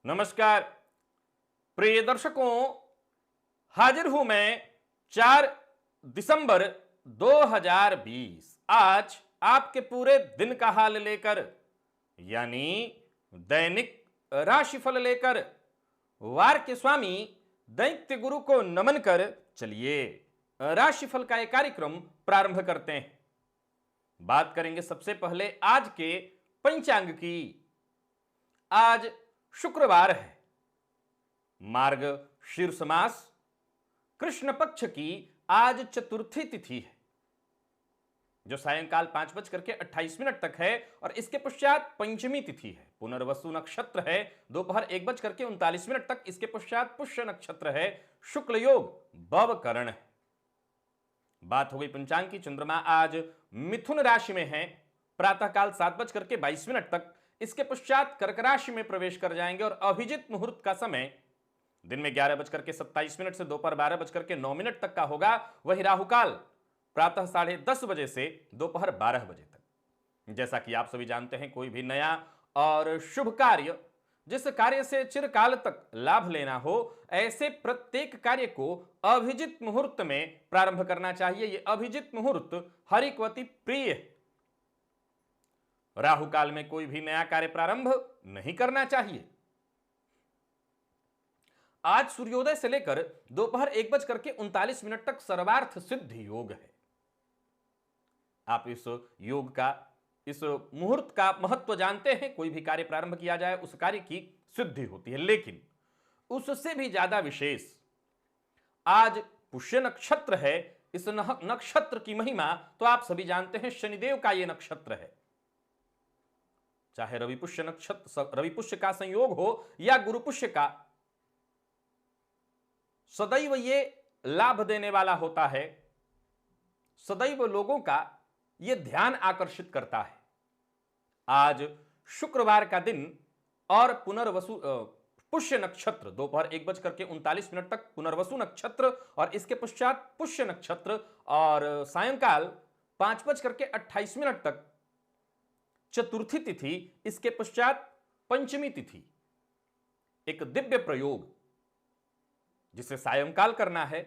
नमस्कार प्रिय दर्शकों, हाजिर हूं मैं 4 दिसंबर 2020 आज आपके पूरे दिन का हाल लेकर, यानी दैनिक राशिफल लेकर। वार के स्वामी दैत्य गुरु को नमन कर चलिए राशिफल का एक कार्यक्रम प्रारंभ करते हैं। बात करेंगे सबसे पहले आज के पंचांग की। आज शुक्रवार है, मार्ग शीर्ष मास, कृष्ण पक्ष की आज चतुर्थी तिथि है जो सायंकाल 5:28 तक है और इसके पश्चात पंचमी तिथि है। पुनर्वसु नक्षत्र है, दोपहर 1:39 तक। इसके पश्चात पुष्य नक्षत्र है, शुक्ल योग भवकरण है। बात हो गई पंचांग की। चंद्रमा आज मिथुन राशि में है, प्रातःकाल 7:22 तक। इसके पश्चात कर्क राशि में प्रवेश कर जाएंगे और अभिजित मुहूर्त का समय दिन में 11:27 से दोपहर 12:09 तक का होगा। वही राहुकाल प्रातः 10:30 बजे से दोपहर 12 बजे तक। जैसा कि आप सभी जानते हैं, कोई भी नया और शुभ कार्य, जिस कार्य से चिरकाल तक लाभ लेना हो, ऐसे प्रत्येक कार्य को अभिजित मुहूर्त में प्रारंभ करना चाहिए। यह अभिजित मुहूर्त हरिकवती प्रिय है। राहु काल में कोई भी नया कार्य प्रारंभ नहीं करना चाहिए। आज सूर्योदय से लेकर दोपहर 1:39 तक सर्वार्थ सिद्धि योग है। आप इस योग का, इस मुहूर्त का महत्व जानते हैं। कोई भी कार्य प्रारंभ किया जाए उस कार्य की सिद्धि होती है, लेकिन उससे भी ज्यादा विशेष आज पुष्य नक्षत्र है। इस नक्षत्र की महिमा तो आप सभी जानते हैं। शनिदेव का यह नक्षत्र है। चाहे रवि पुष्य नक्षत्र, रवि पुष्य का संयोग हो या गुरु पुष्य का, सदैव ये लाभ देने वाला होता है। सदैव लोगों का ये ध्यान आकर्षित करता है। आज शुक्रवार का दिन और पुनर्वसु पुष्य नक्षत्र दोपहर 1:39 तक पुनर्वसु नक्षत्र और इसके पश्चात पुष्य नक्षत्र और सायंकाल 5:28 तक चतुर्थी तिथि, इसके पश्चात पंचमी तिथि। एक दिव्य प्रयोग जिसे सायंकाल करना है।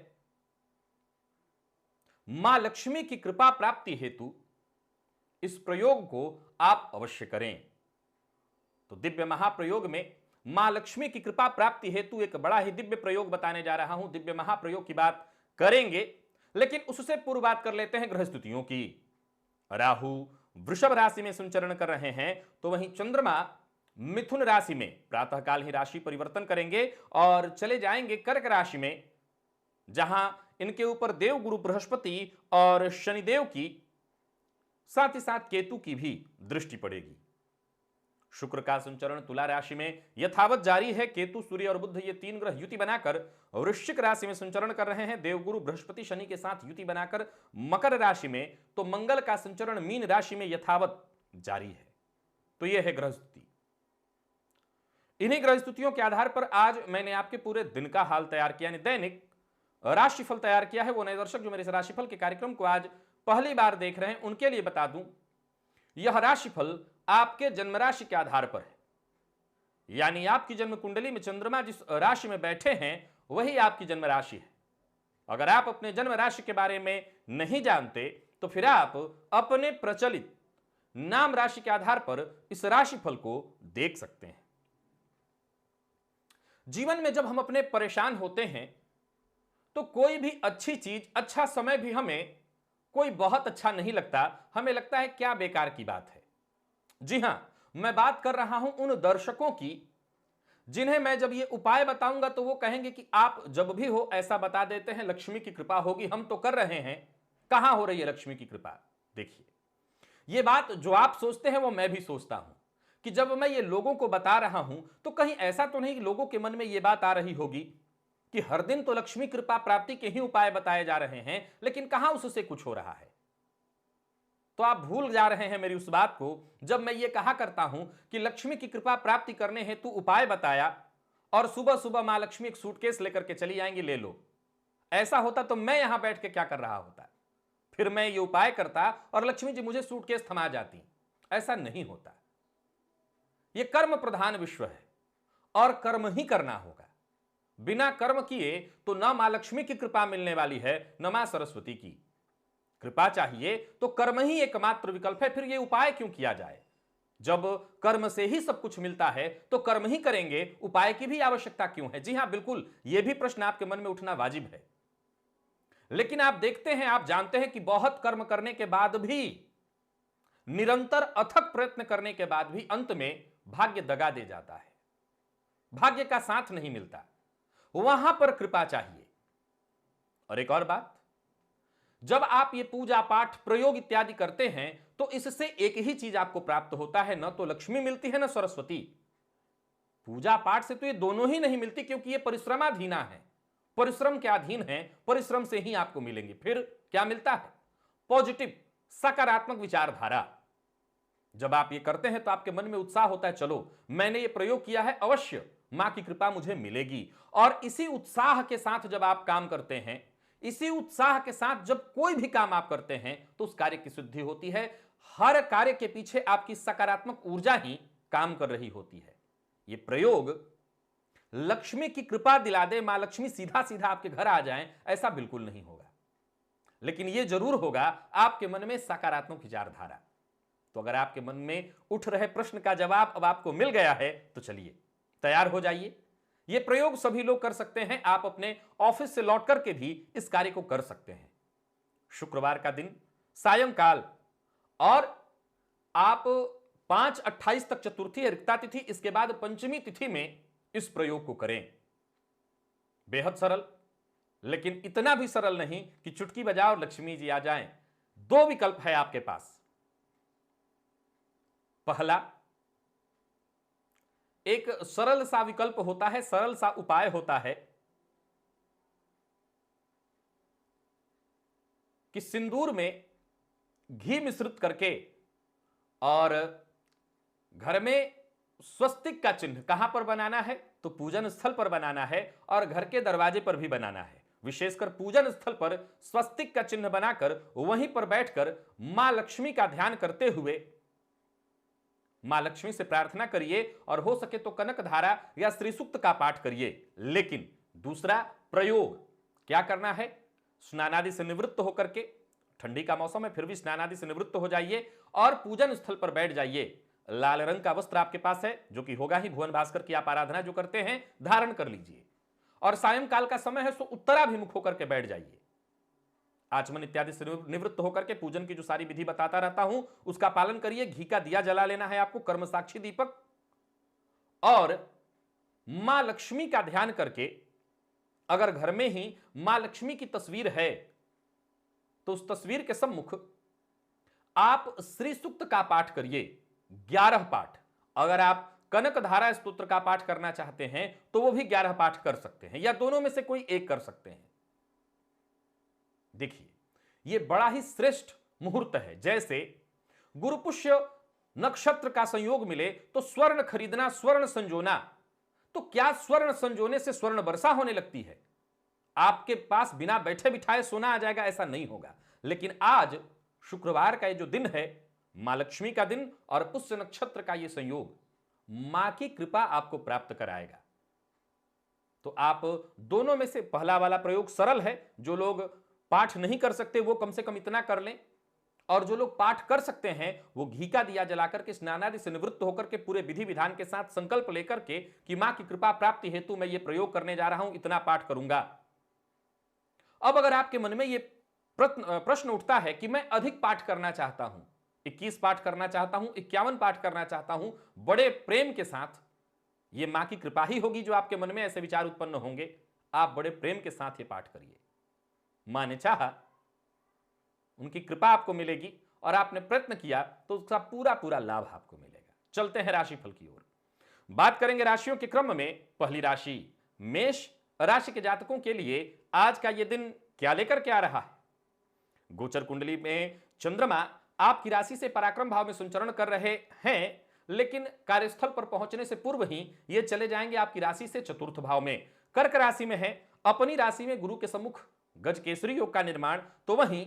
मां लक्ष्मी की कृपा प्राप्ति हेतु इस प्रयोग को आप अवश्य करें। तो दिव्य महाप्रयोग में मां लक्ष्मी की कृपा प्राप्ति हेतु एक बड़ा ही दिव्य प्रयोग बताने जा रहा हूं। दिव्य महाप्रयोग की बात करेंगे, लेकिन उससे पूर्व बात कर लेते हैं ग्रह स्थितियों की। राहु वृषभ राशि में संचरण कर रहे हैं, तो वहीं चंद्रमा मिथुन राशि में प्रातःकाल ही राशि परिवर्तन करेंगे और चले जाएंगे कर्क राशि में, जहां इनके ऊपर देव गुरु बृहस्पति और शनिदेव की, साथ ही साथ केतु की भी दृष्टि पड़ेगी। शुक्र का संचरण तुला राशि में यथावत जारी है। केतु, सूर्य और बुध ये 3 ग्रह युति बनाकर वृश्चिक राशि में संचरण कर रहे हैं। देवगुरु बृहस्पति शनि के साथ युति बनाकर मकर राशि में, तो मंगल का संचरण मीन राशि में यथावत जारी है। तो यह है ग्रह स्थिति। इन्हीं ग्रह स्थितियों के आधार पर आज मैंने आपके पूरे दिन का हाल तैयार किया, यानी दैनिक राशिफल तैयार किया है। वो नए दर्शक जो मेरे राशिफल के कार्यक्रम को आज पहली बार देख रहे हैं, उनके लिए बता दूं, यह राशिफल आपके जन्म राशि के आधार पर है। यानी आपकी जन्म कुंडली में चंद्रमा जिस राशि में बैठे हैं वही आपकी जन्म राशि है। अगर आप अपने जन्म राशि के बारे में नहीं जानते तो फिर आप अपने प्रचलित नाम राशि के आधार पर इस राशिफल को देख सकते हैं। जीवन में जब हम अपने परेशान होते हैं तो कोई भी अच्छी चीज, अच्छा समय भी हमें कोई बहुत अच्छा नहीं लगता। हमें लगता है क्या बेकार की बात है। जी हां, मैं बात कर रहा हूं उन दर्शकों की जिन्हें मैं जब ये उपाय बताऊंगा तो वो कहेंगे कि आप जब भी हो ऐसा बता देते हैं, लक्ष्मी की कृपा होगी, हम तो कर रहे हैं, कहां हो रही है लक्ष्मी की कृपा। देखिए, ये बात जो आप सोचते हैं वो मैं भी सोचता हूं कि जब मैं ये लोगों को बता रहा हूं तो कहीं ऐसा तो नहीं कि लोगों के मन में ये बात आ रही होगी कि हर दिन तो लक्ष्मी कृपा प्राप्ति के ही उपाय बताए जा रहे हैं, लेकिन कहां उससे कुछ हो रहा है। तो आप भूल जा रहे हैं मेरी उस बात को जब मैं ये कहा करता हूं कि लक्ष्मी की कृपा प्राप्ति करने हेतु उपाय बताया और सुबह सुबह मां लक्ष्मी एक सूटकेस लेकर के चली आएंगी, ले लो। ऐसा होता तो मैं यहां बैठ के क्या कर रहा होता, फिर मैं ये उपाय करता और लक्ष्मी जी मुझे सूटकेस थमा जाती। ऐसा नहीं होता। यह कर्म प्रधान विश्व है और कर्म ही करना होगा। बिना कर्म किए तो न मां लक्ष्मी की कृपा मिलने वाली है, न मां सरस्वती की। कृपा चाहिए तो कर्म ही एकमात्र विकल्प है। फिर यह उपाय क्यों किया जाए? जब कर्म से ही सब कुछ मिलता है तो कर्म ही करेंगे, उपाय की भी आवश्यकता क्यों है? जी हां, बिल्कुल, यह भी प्रश्न आपके मन में उठना वाजिब है। लेकिन आप देखते हैं, आप जानते हैं कि बहुत कर्म करने के बाद भी, निरंतर अथक प्रयत्न करने के बाद भी अंत में भाग्य दगा दे जाता है, भाग्य का साथ नहीं मिलता। वहां पर कृपा चाहिए। और एक और बात, जब आप ये पूजा पाठ प्रयोग इत्यादि करते हैं तो इससे एक ही चीज आपको प्राप्त होता है, न तो लक्ष्मी मिलती है न सरस्वती। पूजा पाठ से तो ये दोनों ही नहीं मिलती, क्योंकि ये परिश्रमाधीना है, परिश्रम के अधीन है, परिश्रम से ही आपको मिलेंगे। फिर क्या मिलता है? पॉजिटिव, सकारात्मक विचारधारा। जब आप ये करते हैं तो आपके मन में उत्साह होता है, चलो मैंने ये प्रयोग किया है, अवश्य मां की कृपा मुझे मिलेगी। और इसी उत्साह के साथ जब आप काम करते हैं, इसी उत्साह के साथ जब कोई भी काम आप करते हैं तो उस कार्य की सिद्धि होती है। हर कार्य के पीछे आपकी सकारात्मक ऊर्जा ही काम कर रही होती है। यह प्रयोग लक्ष्मी की कृपा दिला दे, मां लक्ष्मी सीधा सीधा आपके घर आ जाएं, ऐसा बिल्कुल नहीं होगा। लेकिन यह जरूर होगा आपके मन में सकारात्मक विचारधारा। तो अगर आपके मन में उठ रहे प्रश्न का जवाब अब आपको मिल गया है तो चलिए तैयार हो जाइए। यह प्रयोग सभी लोग कर सकते हैं, आप अपने ऑफिस से लौट करके भी इस कार्य को कर सकते हैं। शुक्रवार का दिन सायंकाल, और आप 5/28 तक चतुर्थी है, रिक्ता तिथि, इसके बाद पंचमी तिथि में इस प्रयोग को करें। बेहद सरल, लेकिन इतना भी सरल नहीं कि चुटकी बजाओ और लक्ष्मी जी आ जाएं। दो विकल्प है आपके पास। पहला, एक सरल सा विकल्प होता है, सरल सा उपाय होता है कि सिंदूर में घी मिश्रित करके और घर में स्वस्तिक का चिन्ह कहां पर बनाना है? तो पूजन स्थल पर बनाना है, और घर के दरवाजे पर भी बनाना है। विशेषकर पूजन स्थल पर स्वस्तिक का चिन्ह बनाकर वहीं पर बैठकर मां लक्ष्मी का ध्यान करते हुए मां लक्ष्मी से प्रार्थना करिए, और हो सके तो कनक धारा या श्री सूक्त का पाठ करिए। लेकिन दूसरा प्रयोग क्या करना है? स्नानादि से निवृत्त होकर के, ठंडी का मौसम है फिर भी स्नानादि से निवृत्त हो जाइए और पूजन स्थल पर बैठ जाइए। लाल रंग का वस्त्र आपके पास है, जो कि होगा ही, भुवन भास्कर की आप आराधना जो करते हैं धारण कर लीजिए। और सायंकाल का समय है, सो उत्तराभिमुख होकर के बैठ जाइए। आचमन इत्यादि से निवृत्त होकर के पूजन की जो सारी विधि बताता रहता हूं उसका पालन करिए। घी का दिया जला लेना है आपको, कर्म साक्षी दीपक, और मां लक्ष्मी का ध्यान करके, अगर घर में ही मां लक्ष्मी की तस्वीर है तो उस तस्वीर के सम्मुख आप श्री सूक्त का पाठ करिए, 11 पाठ। अगर आप कनक धारा स्तोत्र का पाठ करना चाहते हैं तो वो भी 11 पाठ कर सकते हैं, या दोनों में से कोई एक कर सकते हैं। देखिए, यह बड़ा ही श्रेष्ठ मुहूर्त है। जैसे गुरुपुष्य नक्षत्र का संयोग मिले तो स्वर्ण खरीदना, स्वर्ण संजोना, तो क्या स्वर्ण संजोने से स्वर्ण वर्षा होने लगती है? आपके पास बिना बैठे बिठाए सोना आ जाएगा, ऐसा नहीं होगा। लेकिन आज शुक्रवार का ये जो दिन है, मां लक्ष्मी का दिन और पुष्य नक्षत्र का ये संयोग, मां की कृपा आपको प्राप्त कराएगा। तो आप दोनों में से पहला वाला प्रयोग सरल है। जो लोग पाठ नहीं कर सकते वो कम से कम इतना कर लें, और जो लोग पाठ कर सकते हैं वो घी का दिया जलाकर के, स्नानादि से निवृत्त होकर के, पूरे विधि विधान के साथ संकल्प लेकर के कि मां की कृपा प्राप्ति हेतु मैं ये प्रयोग करने जा रहा हूं, इतना पाठ करूंगा। अब अगर आपके मन में ये प्रश्न उठता है कि मैं अधिक पाठ करना चाहता हूं, 21 पाठ करना चाहता हूं, 51 पाठ करना चाहता हूं, बड़े प्रेम के साथ, ये मां की कृपा ही होगी जो आपके मन में ऐसे विचार उत्पन्न होंगे। आप बड़े प्रेम के साथ ये पाठ करिए। मां ने चाहा, उनकी कृपा आपको मिलेगी, और आपने प्रयत्न किया तो उसका पूरा पूरा लाभ आपको मिलेगा। चलते हैं राशिफल की ओर। बात करेंगे राशियों के क्रम में। पहली राशि मेष राशि के जातकों के लिए आज का यह दिन क्या लेकर के आ रहा है? गोचर कुंडली में चंद्रमा आपकी राशि से पराक्रम भाव में संचरण कर रहे हैं, लेकिन कार्यस्थल पर पहुंचने से पूर्व ही ये चले जाएंगे आपकी राशि से चतुर्थ भाव में। कर्क राशि में है, अपनी राशि में गुरु के सम्मुख गज केसरी योग का निर्माण, तो वहीं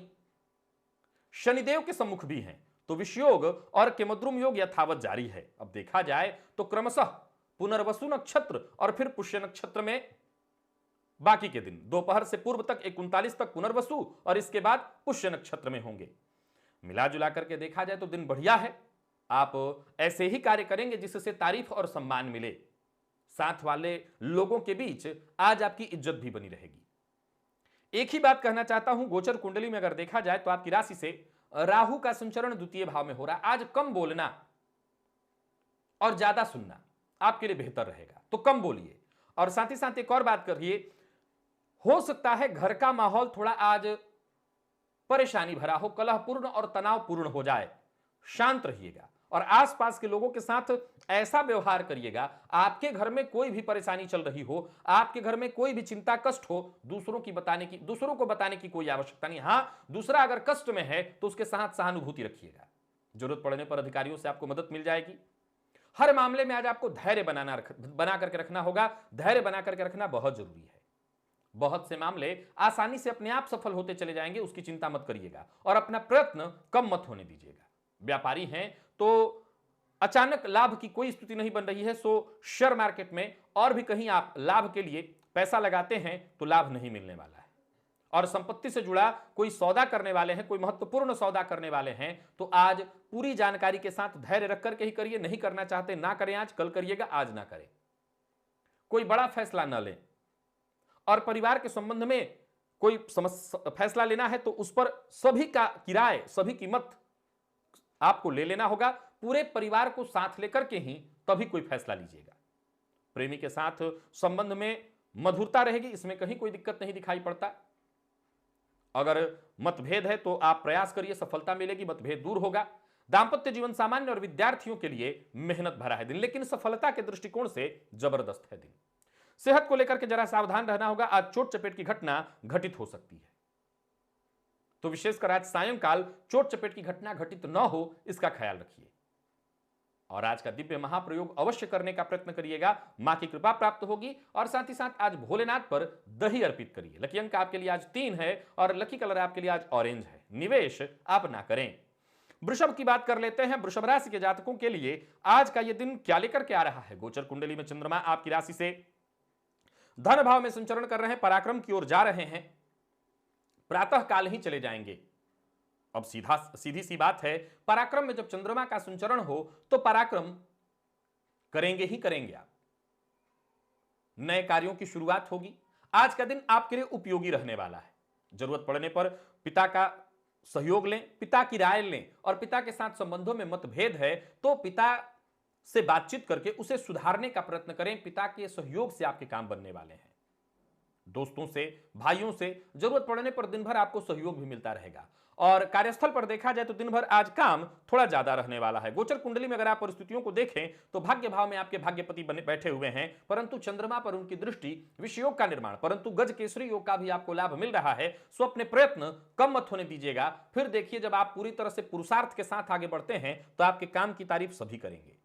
शनिदेव के सम्मुख भी हैं, तो विषयोग और केमद्रुम योग यथावत जारी है। अब देखा जाए तो क्रमशः पुनर्वसु नक्षत्र और फिर पुष्य नक्षत्र में बाकी के दिन दोपहर से पूर्व तक 1:39 तक पुनर्वसु और इसके बाद पुष्य नक्षत्र में होंगे। मिला जुला करके देखा जाए तो दिन बढ़िया है। आप ऐसे ही कार्य करेंगे जिससे तारीफ और सम्मान मिले। साथ वाले लोगों के बीच आज आपकी इज्जत भी बनी रहेगी। एक ही बात कहना चाहता हूं, गोचर कुंडली में अगर देखा जाए तो आपकी राशि से राहु का संचरण द्वितीय भाव में हो रहा है। आज कम बोलना और ज्यादा सुनना आपके लिए बेहतर रहेगा, तो कम बोलिए। और साथ ही साथ एक और बात करिए, हो सकता है घर का माहौल थोड़ा आज परेशानी भरा हो, कलहपूर्ण और तनावपूर्ण हो जाए। शांत रहिएगा और आसपास के लोगों के साथ ऐसा व्यवहार करिएगा, आपके घर में कोई भी परेशानी चल रही हो, आपके घर में कोई भी चिंता कष्ट हो, दूसरों को बताने की कोई आवश्यकता नहीं। हां, दूसरा अगर कष्ट में है तो उसके साथ सहानुभूति रखिएगा। जरूरत पड़ने पर अधिकारियों से आपको मदद मिल जाएगी। हर मामले में आज आपको धैर्य बना करके रखना होगा। धैर्य बना करके रखना बहुत जरूरी है। बहुत से मामले आसानी से अपने आप सफल होते चले जाएंगे, उसकी चिंता मत करिएगा और अपना प्रयत्न कम मत होने दीजिएगा। व्यापारी हैं तो अचानक लाभ की कोई स्थिति नहीं बन रही है, सो शेयर मार्केट में और भी कहीं आप लाभ के लिए पैसा लगाते हैं तो लाभ नहीं मिलने वाला है। और संपत्ति से जुड़ा कोई सौदा करने वाले हैं, कोई महत्वपूर्ण सौदा करने वाले हैं, तो आज पूरी जानकारी के साथ धैर्य रख करके ही करिए। नहीं करना चाहते ना करें, आज कल करिएगा, आज ना करें। कोई बड़ा फैसला न लें और परिवार के संबंध में कोई फैसला लेना है तो उस पर सभी का किराए, सभी की मत आपको ले लेना होगा। पूरे परिवार को साथ लेकर के ही तभी कोई फैसला लीजिएगा। प्रेमी के साथ संबंध में मधुरता रहेगी, इसमें कहीं कोई दिक्कत नहीं दिखाई पड़ता। अगर मतभेद है तो आप प्रयास करिए, सफलता मिलेगी, मतभेद दूर होगा। दांपत्य जीवन सामान्य और विद्यार्थियों के लिए मेहनत भरा है दिन, लेकिन सफलता के दृष्टिकोण से जबरदस्त है दिन। सेहत को लेकर के जरा सावधान रहना होगा। आज चोट चपेट की घटना घटित हो सकती है, तो विशेषकर आज सायंकाल चोट चपेट की घटना घटित न हो, इसका ख्याल रखिए। और आज का दिव्य महाप्रयोग अवश्य करने का प्रयत्न करिएगा, मां की कृपा प्राप्त होगी। और साथ ही साथ आज भोलेनाथ पर दही अर्पित करिए। लकी अंक आपके लिए आज 3 है और लकी कलर आपके लिए आज ऑरेंज है। निवेश आप ना करें। वृषभ की बात कर लेते हैं। वृषभ राशि के जातकों के लिए आज का यह दिन क्या लेकर के आ रहा है। गोचर कुंडली में चंद्रमा आपकी राशि से धन भाव में संचरण कर रहे हैं, पराक्रम की ओर जा रहे हैं, प्रातः काल ही चले जाएंगे। अब सीधी सी बात है, पराक्रम में जब चंद्रमा का संचरण हो तो पराक्रम करेंगे ही करेंगे आप। नए कार्यों की शुरुआत होगी। आज का दिन आपके लिए उपयोगी रहने वाला है। जरूरत पड़ने पर पिता का सहयोग लें, पिता की राय लें और पिता के साथ संबंधों में मतभेद है तो पिता से बातचीत करके उसे सुधारने का प्रयत्न करें। पिता के सहयोग से आपके काम बनने वाले हैं। दोस्तों से, भाइयों से जरूरत पड़ने पर दिन भर आपको सहयोग भी मिलता रहेगा। और कार्यस्थल पर देखा जाए तो दिन भर आज काम थोड़ा ज्यादा रहने वाला है। गोचर कुंडली में अगर आप परिस्थितियों को देखें तो भाग्य भाव में आपके भाग्यपति बैठे हुए हैं, परंतु चंद्रमा पर उनकी दृष्टि विषयोग का निर्माण, परंतु गज केसरी योग का भी आपको लाभ मिल रहा है। सो अपने प्रयत्न कम मत होने दीजिएगा। फिर देखिए, जब आप पूरी तरह से पुरुषार्थ के साथ आगे बढ़ते हैं तो आपके काम की तारीफ सभी करेंगे।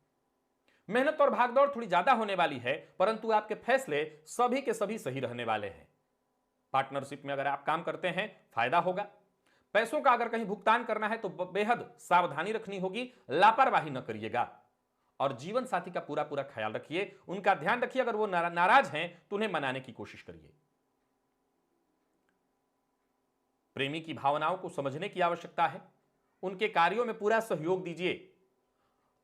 मेहनत और भागदौड़ थोड़ी ज्यादा होने वाली है, परंतु आपके फैसले सभी के सभी सही रहने वाले हैं। पार्टनरशिप में अगर आप काम करते हैं फायदा होगा। पैसों का अगर कहीं भुगतान करना है तो बेहद सावधानी रखनी होगी, लापरवाही न करिएगा। और जीवन साथी का पूरा पूरा ख्याल रखिए, उनका ध्यान रखिए। अगर वो नाराज हैं तो उन्हें मनाने की कोशिश करिए। प्रेमी की भावनाओं को समझने की आवश्यकता है, उनके कार्यों में पूरा सहयोग दीजिए।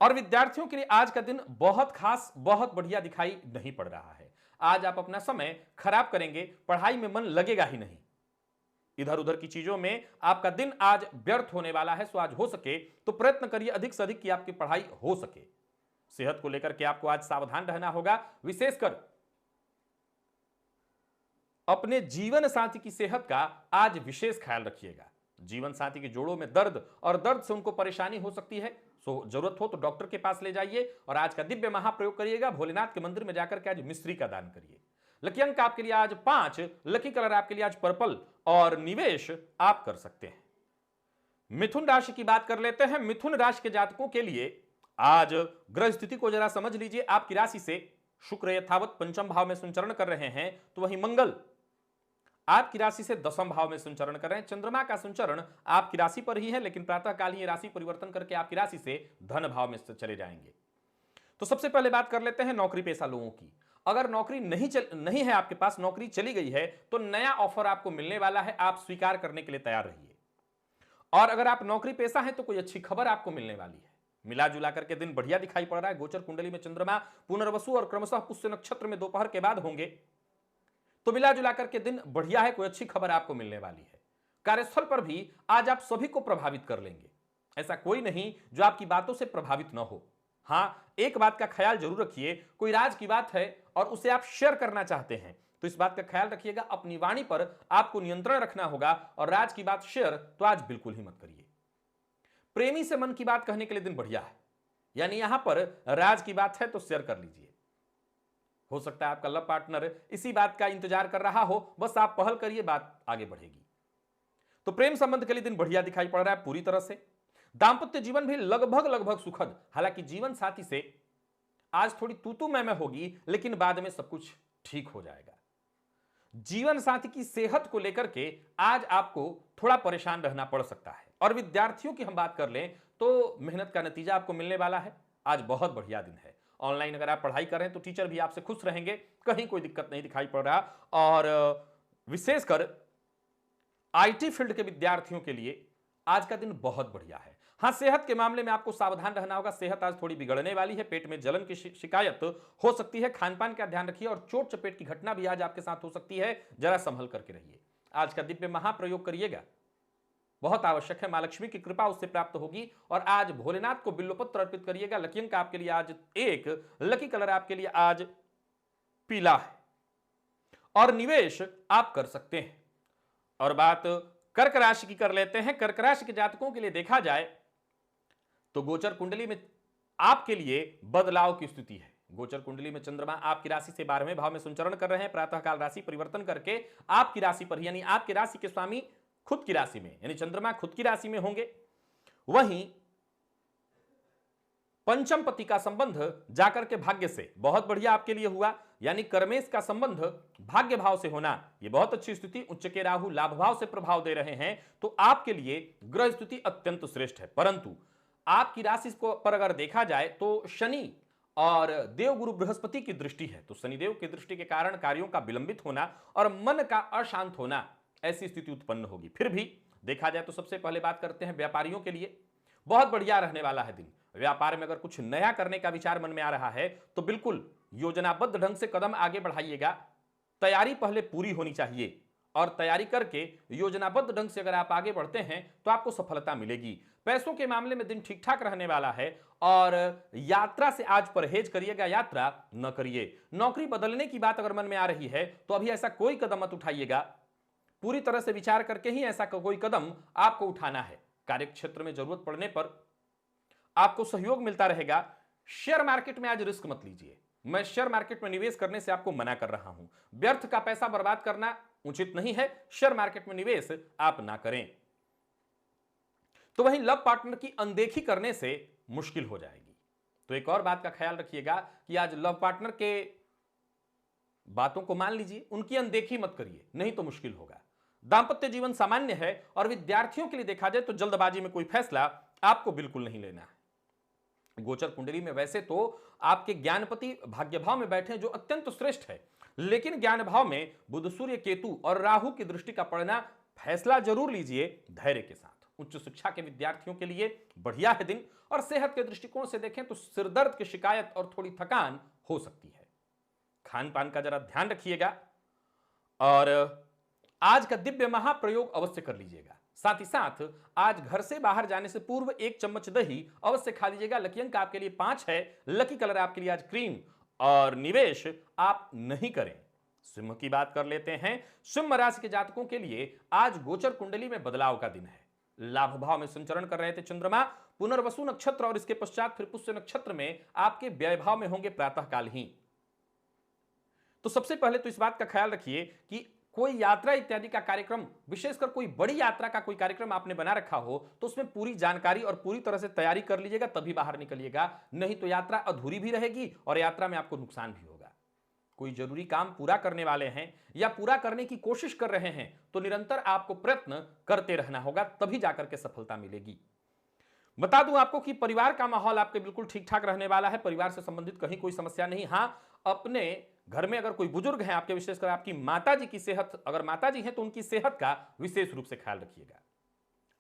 और विद्यार्थियों के लिए आज का दिन बहुत खास, बहुत बढ़िया दिखाई नहीं पड़ रहा है। आज आप अपना समय खराब करेंगे, पढ़ाई में मन लगेगा ही नहीं। इधर उधर की चीजों में आपका दिन आज व्यर्थ होने वाला है। सो आज हो सके तो प्रयत्न करिए अधिक से अधिक कि आपकी पढ़ाई हो सके। सेहत को लेकर के आपको आज सावधान रहना होगा। विशेषकर अपने जीवन साथी की सेहत का आज विशेष ख्याल रखिएगा। जीवन साथी के जोड़ों में दर्द और दर्द से उनको परेशानी हो सकती है। सो जरूरत हो तो डॉक्टर के पास ले जाइए। और आज का दिव्य महाप्रयोग करिएगा। भोलेनाथ के मंदिर में जाकर के आज मिश्री का दान करिए। लकी अंक आपके लिए आज 5, लकी कलर आपके लिए आज पर्पल और निवेश आप कर सकते हैं। मिथुन राशि की बात कर लेते हैं। मिथुन राशि के जातकों के लिए आज ग्रह स्थिति को जरा समझ लीजिए। आपकी राशि से शुक्र यथावत पंचम भाव में संचरण कर रहे हैं, तो वहीं मंगल आपकी राशि से दसम भाव में संचरण कर रहे हैं। चंद्रमा का संचरण आपकी राशि पर ही है, लेकिन प्रातःकाल ही राशि परिवर्तन करके आपकी राशि से धन भाव में चले जाएंगे। तो सबसे पहले बात कर लेते हैं नौकरी पेशा लोगों की। अगर नौकरी नहीं है आपके पास, नौकरी चली गई है, तो नया ऑफर आपको मिलने वाला है, आप स्वीकार करने के लिए तैयार रहिए। और अगर आप नौकरी पेशा हैं तो कोई अच्छी खबर आपको मिलने वाली है। मिला जुला करके दिन बढ़िया दिखाई पड़ रहा है। गोचर कुंडली में चंद्रमा पुनर्वसु और क्रमशः पुष्य नक्षत्र में दोपहर के बाद होंगे, तो मिला जुला करके दिन बढ़िया है, कोई अच्छी खबर आपको मिलने वाली है। कार्यस्थल पर भी आज आप सभी को प्रभावित कर लेंगे। ऐसा कोई नहीं जो आपकी बातों से प्रभावित न हो। हां, एक बात का ख्याल जरूर रखिए, कोई राज की बात है और उसे आप शेयर करना चाहते हैं तो इस बात का ख्याल रखिएगा, अपनी वाणी पर आपको नियंत्रण रखना होगा और राज की बात शेयर तो आज बिल्कुल ही मत करिए। प्रेमी से मन की बात कहने के लिए दिन बढ़िया है, यानी यहां पर राज की बात है तो शेयर कर लीजिए। हो सकता है आपका लव पार्टनर इसी बात का इंतजार कर रहा हो, बस आप पहल करिए, बात आगे बढ़ेगी। तो प्रेम संबंध के लिए दिन बढ़िया दिखाई पड़ रहा है पूरी तरह से। दांपत्य जीवन भी लगभग सुखद, हालांकि जीवन साथी से आज थोड़ी तू मैं होगी, लेकिन बाद में सब कुछ ठीक हो जाएगा। जीवन साथी की सेहत को लेकर के आज आपको थोड़ा परेशान रहना पड़ सकता है। और विद्यार्थियों की हम बात कर लें तो मेहनत का नतीजा आपको मिलने वाला है। आज बहुत बढ़िया दिन है। ऑनलाइन अगर आप पढ़ाई कर रहे हैं तो टीचर भी आपसे खुश रहेंगे, कहीं कोई दिक्कत नहीं दिखाई पड़ रहा। और विशेषकर आईटी फील्ड के विद्यार्थियों के लिए आज का दिन बहुत बढ़िया है। हां, सेहत के मामले में आपको सावधान रहना होगा, सेहत आज थोड़ी बिगड़ने वाली है, पेट में जलन की शिकायत हो सकती है, खान-पान का ध्यान रखिए और चोट चपेट की घटना भी आज आपके साथ हो सकती है, जरा संभल करके रहिए। आज का दिव्य महाप्रयोग करिएगा, बहुत आवश्यक है, मां लक्ष्मी की कृपा उससे प्राप्त होगी। और आज भोलेनाथ को बिल्वपत्र अर्पित करिएगा। लकी अंक आपके लिए आज 1, लकी कलर आपके लिए आज पीला है और निवेश आप कर सकते हैं। और बात कर्क राशि की कर लेते हैं। कर्क राशि के जातकों के लिए देखा जाए तो गोचर कुंडली में आपके लिए बदलाव की स्थिति है। गोचर कुंडली में चंद्रमा आपकी राशि से 12वें भाव में संचरण कर रहे हैं। प्रातःकाल राशि परिवर्तन करके आपकी राशि पर, यानी आपकी राशि के स्वामी खुद की राशि में, यानी चंद्रमा खुद की राशि में होंगे। वहीं पंचम पति का संबंध जाकर के भाग्य से बहुत बढ़िया आपके लिए हुआ, यानी कर्मेश का संबंध भाग्य भाव से होना, यह बहुत अच्छी स्थिति। उच्च के राहु लाभ भाव से प्रभाव दे रहे हैं, तो आपके लिए ग्रह स्थिति अत्यंत श्रेष्ठ है। परंतु आपकी राशि को पर अगर देखा जाए तो शनि और देवगुरु बृहस्पति की दृष्टि है, तो शनिदेव की दृष्टि के कारण कार्यों का विलंबित होना और मन का अशांत होना, ऐसी स्थिति उत्पन्न होगी। फिर भी देखा जाए तो सबसे पहले बात करते हैं व्यापारियों के लिए, बहुत बढ़िया रहने वाला है दिन। व्यापार में अगर कुछ नया करने का विचार मन में आ रहा है तो बिल्कुल योजनाबद्ध ढंग से कदम आगे बढ़ाइएगा। तैयारी पहले पूरी होनी चाहिए और तैयारी करके योजनाबद्ध ढंग से अगर आप आगे बढ़ते हैं तो आपको सफलता मिलेगी। पैसों के मामले में दिन ठीक ठाक रहने वाला है और यात्रा से आज परहेज करिएगा, यात्रा न करिए। नौकरी बदलने की बात अगर मन में आ रही है तो अभी ऐसा कोई कदम मत उठाइएगा, पूरी तरह से विचार करके ही ऐसा कोई कदम आपको उठाना है। कार्यक्षेत्र में जरूरत पड़ने पर आपको सहयोग मिलता रहेगा। शेयर मार्केट में आज रिस्क मत लीजिए, मैं शेयर मार्केट में निवेश करने से आपको मना कर रहा हूं। व्यर्थ का पैसा बर्बाद करना उचित नहीं है, शेयर मार्केट में निवेश आप ना करें। तो वहीं लव पार्टनर की अनदेखी करने से मुश्किल हो जाएगी। तो एक और बात का ख्याल रखिएगा कि आज लव पार्टनर के बातों को मान लीजिए, उनकी अनदेखी मत करिए, नहीं तो मुश्किल होगा। दांपत्य जीवन सामान्य है और विद्यार्थियों के लिए देखा जाए तो जल्दबाजी में कोई फैसला आपको बिल्कुल नहीं लेना है। गोचर कुंडली में वैसे तो आपके ज्ञानपति भाग्य भाव में बैठे जो अत्यंत श्रेष्ठ है, लेकिन ज्ञान भाव में बुध सूर्य केतु और राहु की दृष्टि का पड़ना, फैसला जरूर लीजिए धैर्य के साथ। उच्च शिक्षा के विद्यार्थियों के लिए बढ़िया है दिन। और सेहत के दृष्टिकोण से देखें तो सिरदर्द की शिकायत और थोड़ी थकान हो सकती है। खान पान का जरा ध्यान रखिएगा और आज का दिव्य महाप्रयोग अवश्य कर लीजिएगा। साथ ही साथ आज घर से बाहर जाने से पूर्व 1 चम्मच दही अवश्य खा लीजिएगा। लकी अंक आपके लिए 5 है, लकी कलर आपके लिए आज क्रीम और निवेश आप नहीं करें। सिंह की बात कर लेते हैं। सिंह राशि के जातकों के लिए आज गोचर कुंडली में बदलाव का दिन है। लाभ भाव में संचरण कर रहे थे चंद्रमा, पुनर्वसु नक्षत्र और इसके पश्चात फिर पुष्य नक्षत्र में आपके व्यय भाव में होंगे प्रातःकाल ही। तो सबसे पहले तो इस बात का ख्याल रखिए कि कोई यात्रा इत्यादि का कार्यक्रम, विशेषकर कोई बड़ी यात्रा का कोई कार्यक्रम आपने बना रखा हो तो उसमें पूरी जानकारी और पूरी तरह से तैयारी कर लीजिएगा, तभी बाहर निकलिएगा, नहीं तो यात्रा अधूरी भी रहेगी और यात्रा में आपको नुकसान भी होगा। कोई जरूरी काम पूरा करने वाले हैं या पूरा करने की कोशिश कर रहे हैं तो निरंतर आपको प्रयत्न करते रहना होगा, तभी जाकर के सफलता मिलेगी। बता दूं आपको कि परिवार का माहौल आपके बिल्कुल ठीक ठाक रहने वाला है। परिवार से संबंधित कहीं कोई समस्या नहीं। हां, अपने घर में अगर कोई बुजुर्ग हैं आपके, विशेषकर आपकी माताजी की सेहत, अगर माताजी हैं तो उनकी सेहत का विशेष रूप से ख्याल रखिएगा।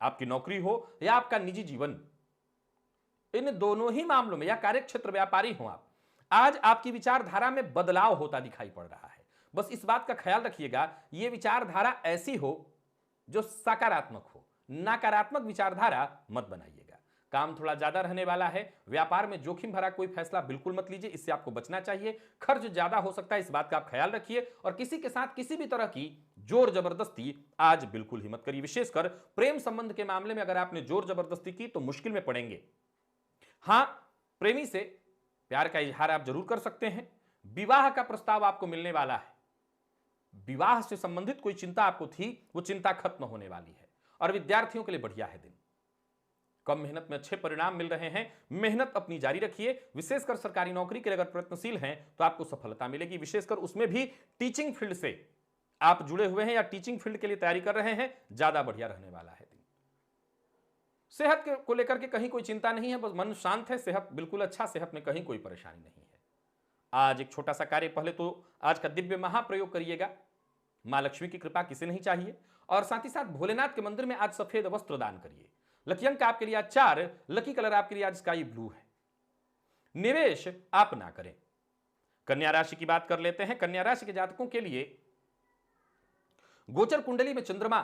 आपकी नौकरी हो या आपका निजी जीवन, इन दोनों ही मामलों में, या कार्यक्षेत्र व्यापारी हो आप, आज आपकी विचारधारा में बदलाव होता दिखाई पड़ रहा है। बस इस बात का ख्याल रखिएगा, यह विचारधारा ऐसी हो जो सकारात्मक हो, नकारात्मक विचारधारा मत बनाइएगा। काम थोड़ा ज्यादा रहने वाला है। व्यापार में जोखिम भरा कोई फैसला बिल्कुल मत लीजिए, इससे आपको बचना चाहिए। खर्च ज्यादा हो सकता है, इस बात का आप ख्याल रखिए। और किसी के साथ किसी भी तरह की जोर जबरदस्ती आज बिल्कुल ही मत करिए। विशेषकर प्रेम संबंध के मामले में अगर आपने जोर जबरदस्ती की तो मुश्किल में पड़ेंगे। हां, प्रेमी से प्यार का इजहार आप जरूर कर सकते हैं। विवाह का प्रस्ताव आपको मिलने वाला है। विवाह से संबंधित कोई चिंता आपको थी, वो चिंता खत्म होने वाली है। और विद्यार्थियों के लिए बढ़िया है दिन। कम मेहनत में अच्छे परिणाम मिल रहे हैं। मेहनत अपनी जारी रखिए। विशेषकर सरकारी नौकरी के लिए अगर प्रयत्नशील हैं तो आपको सफलता मिलेगी। विशेषकर उसमें भी टीचिंग फील्ड से आप जुड़े हुए हैं या टीचिंग फील्ड के लिए तैयारी कर रहे हैं, ज्यादा बढ़िया रहने वाला है दिन। सेहत को लेकर के कहीं कोई चिंता नहीं है, बस मन शांत है। सेहत बिल्कुल अच्छा, सेहत में कहीं कोई परेशानी नहीं है। आज एक छोटा सा कार्य, पहले तो आज का दिव्य महाप्रयोग करिएगा। मां लक्ष्मी की कृपा किसे नहीं चाहिए। और साथ ही साथ भोलेनाथ के मंदिर में आज सफेद वस्त्र दान करिए। लकी अंक आपके लिए आज 4, लकी कलर आपके लिए आज स्काई ब्लू है। निवेश आप ना करें। कन्या राशि की बात कर लेते हैं। कन्या राशि के जातकों के लिए गोचर कुंडली में चंद्रमा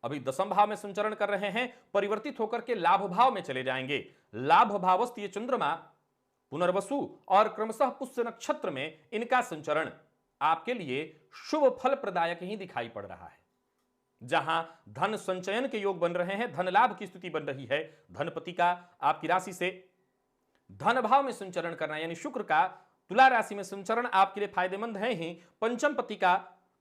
अभी 10वें भाव में संचरण कर रहे हैं। परिवर्तित होकर के लाभ भाव में चले जाएंगे। लाभ भावस्थ ये चंद्रमा पुनर्वसु और क्रमशः पुष्य नक्षत्र में इनका संचरण आपके लिए शुभ फल प्रदायक ही दिखाई पड़ रहा है। जहां धन संचयन के योग बन रहे हैं, धन लाभ की स्थिति बन रही है। धनपति का आपकी राशि से धन भाव में संचरण करना, यानी शुक्र का तुला राशि में संचरण आपके लिए फायदेमंद है ही। पंचम पति का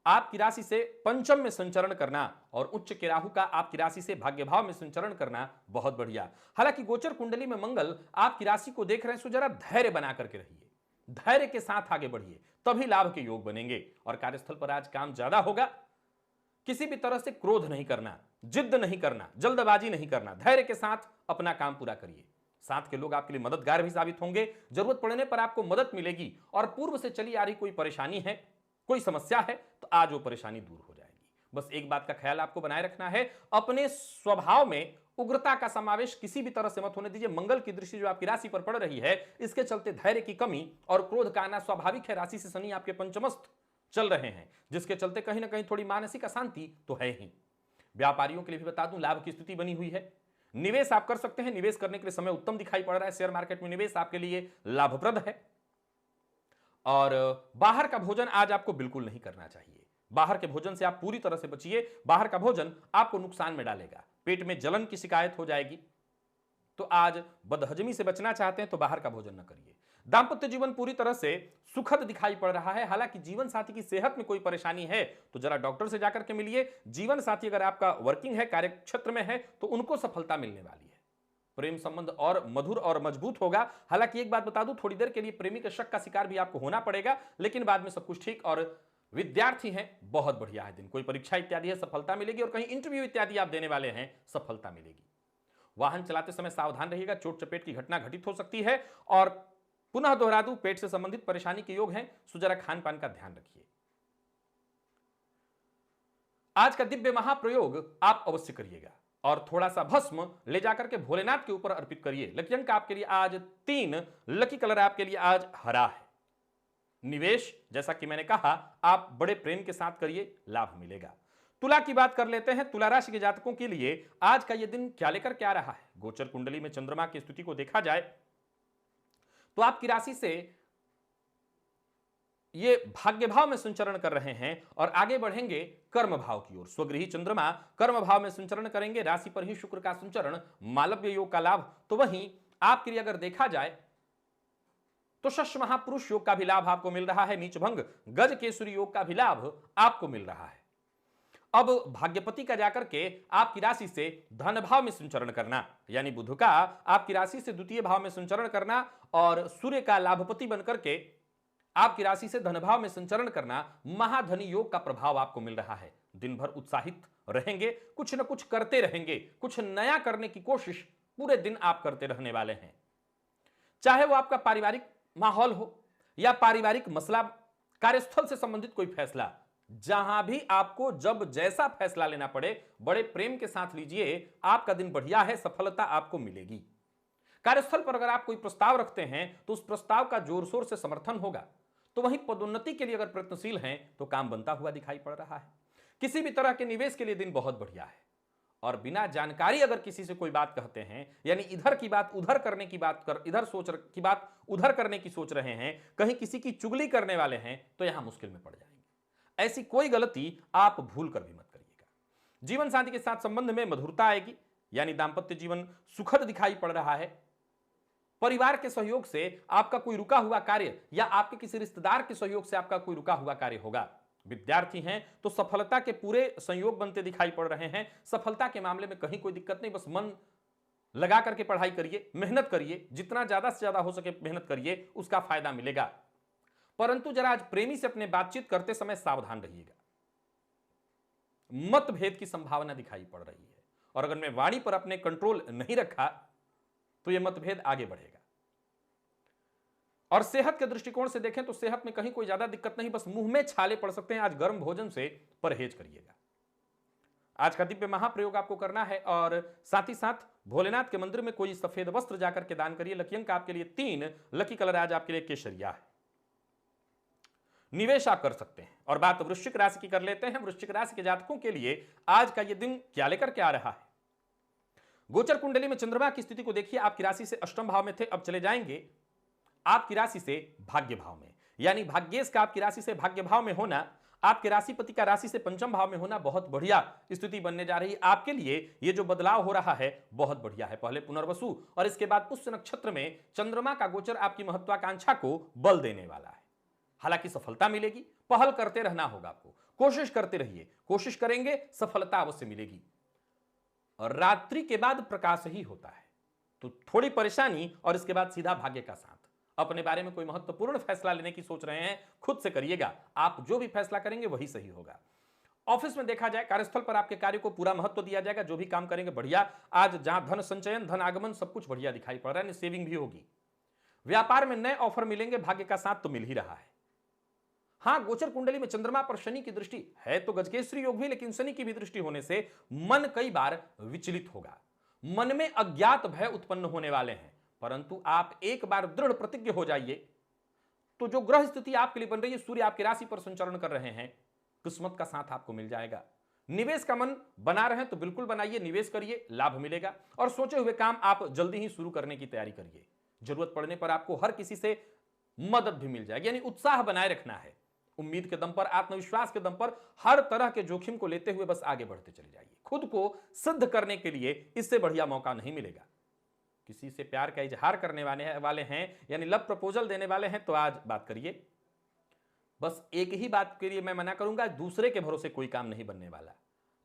आपकी राशि से पंचम में संचरण करना और उच्च के राहु का आपकी राशि से भाग्य भाव में संचरण करना बहुत बढ़िया। हालांकि गोचर कुंडली में मंगल आपकी राशि को देख रहे हैं, सो जरा धैर्य बना करके रहिए, धैर्य के साथ आगे बढ़िए, तभी लाभ के योग बनेंगे। और कार्यस्थल पर आज काम ज्यादा होगा। किसी भी तरह से क्रोध नहीं करना, जिद्द नहीं करना, जल्दबाजी नहीं करना, धैर्य के साथ अपना काम पूरा करिए। साथ के लोग आपके लिए मददगार भी साबित होंगे। जरूरत पड़ने पर आपको मदद मिलेगी। और पूर्व से चली आ रही कोई परेशानी है, कोई समस्या है, तो आज वो परेशानी दूर हो जाएगी। बस एक बात का ख्याल आपको बनाए रखना है, अपने स्वभाव में उग्रता का समावेश किसी भी तरह से मत होने दीजिए। मंगल की दृष्टि जो आपकी राशि पर पड़ रही है, इसके चलते धैर्य की कमी और क्रोध का आना स्वाभाविक है। राशि से शनि आपके पंचमस्थ चल रहे हैं, जिसके चलते कहीं ना कहीं थोड़ी मानसिक अशांति तो है ही। व्यापारियों के लिए भी बता दूं, लाभ की स्थिति बनी हुई है। निवेश आप कर सकते हैं। निवेश करने के लिए समय उत्तम दिखाई पड़ रहा है। शेयर मार्केट में निवेश आपके लिए लाभप्रद है। और बाहर का भोजन आज आपको बिल्कुल नहीं करना चाहिए। बाहर के भोजन से आप पूरी तरह से बचिए। बाहर का भोजन आपको नुकसान में डालेगा। पेट में जलन की शिकायत हो जाएगी। तो आज बदहजमी से बचना चाहते हैं तो बाहर का भोजन न करिए। दांपत्य जीवन पूरी तरह से सुखद दिखाई पड़ रहा है। हालांकि जीवन साथी की सेहत में कोई परेशानी है तो जरा डॉक्टर से जाकर के मिलिए। जीवन साथी अगर आपका वर्किंग है, कार्य क्षेत्र में है, तो उनको सफलता मिलने वाली है। प्रेम संबंध और मधुर और मजबूत होगा। हालांकि एक बात बता दूं, थोड़ी देर के लिए प्रेमी के शक का शिकार भी आपको होना पड़ेगा, लेकिन बाद में सब कुछ ठीक। और विद्यार्थी हैं, बहुत बढ़िया है दिन। कोई परीक्षा इत्यादि है, सफलता मिलेगी। और कहीं इंटरव्यू इत्यादि आप देने वाले हैं, सफलता मिलेगी। वाहन चलाते समय सावधान रहिएगा, चोट चपेट की घटना घटित हो सकती है। और पुनः दोहरा दूं, पेट से संबंधित परेशानी के योग हैं, सो जरा खान पान का ध्यान रखिए। आज का दिव्य महाप्रयोग आप अवश्य करिएगा और थोड़ा सा भस्म ले जाकर के भोलेनाथ के ऊपर अर्पित करिए। लकी अंक आपके लिए आज 3, लकी कलर आपके लिए आज हरा है। निवेश जैसा कि मैंने कहा, आप बड़े प्रेम के साथ करिए, लाभ मिलेगा। तुला की बात कर लेते हैं। तुला राशि के जातकों के लिए आज का यह दिन क्या लेकर के आ रहा है। गोचर कुंडली में चंद्रमा की स्थिति को देखा जाए तो आपकी राशि से ये भाग्य भाव में संचरण कर रहे हैं और आगे बढ़ेंगे कर्म भाव की ओर। स्वगृही चंद्रमा कर्म भाव में संचरण करेंगे। राशि पर ही शुक्र का संचरण, मालव्य योग का लाभ। तो वहीं आपके लिए अगर देखा जाए तो शश महापुरुष योग का भी लाभ आपको मिल रहा है। नीचभंग गज केसरी योग का भी लाभ आपको मिल रहा है। अब भाग्यपति का जाकर के आपकी राशि से धन भाव में संचरण करना, यानी बुध का आपकी राशि से द्वितीय भाव में संचरण करना और सूर्य का लाभपति बनकर के आपकी राशि से धन भाव में संचरण करना, महाधनी योग का प्रभाव आपको मिल रहा है। दिन भर उत्साहित रहेंगे, कुछ न कुछ करते रहेंगे, कुछ नया करने की कोशिश पूरे दिन आप करते रहने वाले हैं। चाहे वो आपका पारिवारिक माहौल हो या पारिवारिक मसला, कार्यस्थल से संबंधित कोई फैसला, जहां भी आपको जब जैसा फैसला लेना पड़े बड़े प्रेम के साथ लीजिए। आपका दिन बढ़िया है, सफलता आपको मिलेगी। कार्यस्थल पर अगर आप कोई प्रस्ताव रखते हैं तो उस प्रस्ताव का जोर शोर से समर्थन होगा। तो वहीं पदोन्नति के लिए अगर प्रयत्नशील हैं तो काम बनता हुआ दिखाई पड़ रहा है। किसी भी तरह के निवेश के लिए दिन बहुत बढ़िया है। और बिना जानकारी अगर किसी से कोई बात कहते हैं, यानी इधर की बात उधर करने की बात कर, इधर सोच की बात उधर करने की सोच रहे हैं, कहीं किसी की चुगली करने वाले हैं, तो यहां मुश्किल में पड़ जाएंगे। ऐसी कोई गलती आप भूल कर भी मत करिएगा। जीवन साथी के साथ संबंध में मधुरता आएगी, यानी दांपत्य जीवन सुखद दिखाई पड़ रहा है। परिवार के सहयोग से आपका कोई रुका हुआ कार्य या आपके किसी रिश्तेदार के सहयोग से आपका कोई रुका हुआ कार्य होगा। विद्यार्थी हैं तो सफलता के पूरे संयोग बनते दिखाई पड़ रहे हैं। सफलता के मामले में कहीं कोई दिक्कत नहीं, बस मन लगा करके पढ़ाई करिए, मेहनत करिए, जितना ज्यादा से ज्यादा हो सके मेहनत करिए, उसका फायदा मिलेगा। परंतु जरा आज प्रेमी से अपने बातचीत करते समय सावधान रहिएगा। मतभेद की संभावना दिखाई पड़ रही है और अगर मैं वाणी पर अपने कंट्रोल नहीं रखा तो यह मतभेद आगे बढ़ेगा। और सेहत के दृष्टिकोण से देखें तो सेहत में कहीं कोई ज्यादा दिक्कत नहीं, बस मुंह में छाले पड़ सकते हैं। आज गर्म भोजन से परहेज करिएगा। आज का दिव्य महाप्रयोग आपको करना है और साथ ही साथ भोलेनाथ के मंदिर में कोई सफेद वस्त्र जाकर के दान करिए। लकी अंक आपके लिए 3, लकी कलर आज आपके लिए केसरिया है। निवेश आप कर सकते हैं। और बात वृश्चिक राशि की कर लेते हैं। वृश्चिक राशि के जातकों के लिए आज का यह दिन क्या लेकर के आ रहा है। गोचर कुंडली में चंद्रमा की स्थिति को देखिए। आपकी राशि से अष्टम भाव में थे, अब चले जाएंगे आपकी राशि से भाग्य भाव में, यानी भाग्येश का आपकी राशि से भाग्य भाव में होना, आपके राशिपति का राशि से पंचम भाव में होना बहुत बढ़िया स्थिति बनने जा रही है। आपके लिए ये जो बदलाव हो रहा है बहुत बढ़िया है। पहले पुनर्वसु और इसके बाद पुष्य नक्षत्र में चंद्रमा का गोचर आपकी महत्वाकांक्षा को बल देने वाला है। हालांकि सफलता मिलेगी, पहल करते रहना होगा आपको, कोशिश करते रहिए, कोशिश करेंगे सफलता अवश्य मिलेगी। और रात्रि के बाद प्रकाश ही होता है, तो थोड़ी परेशानी और इसके बाद सीधा भाग्य का साथ। अपने बारे में कोई महत्वपूर्ण फैसला लेने की सोच रहे हैं, खुद से करिएगा। आप जो भी फैसला करेंगे वही सही होगा। ऑफिस में देखा जाए, कार्यस्थल पर आपके कार्य को पूरा महत्व दिया जाएगा। जो भी काम करेंगे बढ़िया। आज जहां धन संचयन, धन आगमन सब कुछ बढ़िया दिखाई पड़ रहा है, सेविंग भी होगी। व्यापार में नए ऑफर मिलेंगे, भाग्य का साथ तो मिल ही रहा है। हां, गोचर कुंडली में चंद्रमा पर शनि की दृष्टि है तो गजकेसरी योग भी, लेकिन शनि की भी दृष्टि होने से मन कई बार विचलित होगा। मन में अज्ञात भय उत्पन्न होने वाले हैं, परंतु आप एक बार दृढ़ प्रतिज्ञ हो जाइए तो जो ग्रह स्थिति आपके लिए बन रही है, सूर्य आपकी राशि पर संचरण कर रहे हैं, किस्मत का साथ आपको मिल जाएगा। निवेश का मन बना रहे तो बिल्कुल बनाइए, निवेश करिए, लाभ मिलेगा। और सोचे हुए काम आप जल्दी ही शुरू करने की तैयारी करिए। जरूरत पड़ने पर आपको हर किसी से मदद भी मिल जाएगी, यानी उत्साह बनाए रखना है। उम्मीद के दम पर, आत्मविश्वास के दम पर हर तरह के जोखिम को लेते हुए बस आगे बढ़ते चले जाइए। खुद को सिद्ध करने के लिए इससे बढ़िया मौका नहीं मिलेगा। किसी से प्यार का इजहार करने वाले हैं, यानी लव प्रपोजल देने वाले हैं, तो आज बात करिए। बस एक ही बात के लिए मैं मना करूंगा, दूसरे के भरोसे कोई काम नहीं बनने वाला।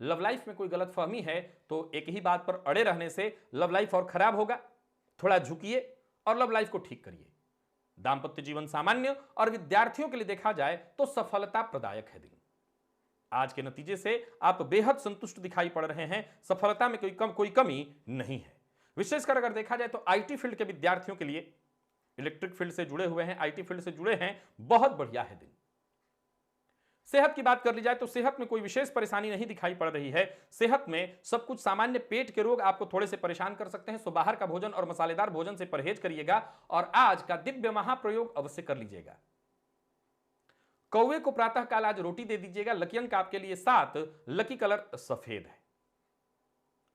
लव लाइफ में कोई गलतफहमी है तो एक ही बात पर अड़े रहने से लव लाइफ और खराब होगा। थोड़ा झुकिए और लव लाइफ को ठीक करिए। दांपत्य जीवन सामान्य और विद्यार्थियों के लिए देखा जाए तो सफलता प्रदायक है दिन। आज के नतीजे से आप बेहद संतुष्ट दिखाई पड़ रहे हैं। सफलता में कोई कमी नहीं है। विशेषकर अगर देखा जाए तो आईटी फील्ड के विद्यार्थियों के लिए, इलेक्ट्रिक फील्ड से जुड़े हुए हैं, आईटी फील्ड से जुड़े हैं, बहुत बढ़िया है दिन। सेहत की बात कर ली जाए तो सेहत में कोई विशेष परेशानी नहीं दिखाई पड़ रही है। सेहत में सब कुछ सामान्य। पेट के रोग आपको थोड़े से परेशान कर सकते हैं, सो बाहर का भोजन और मसालेदार भोजन से परहेज करिएगा। और आज का दिव्य महाप्रयोग अवश्य कर लीजिएगा। कौवे को प्रातः काल आज रोटी दे दीजिएगा। लकी अंक आपके लिए 7, लकी कलर सफेद है।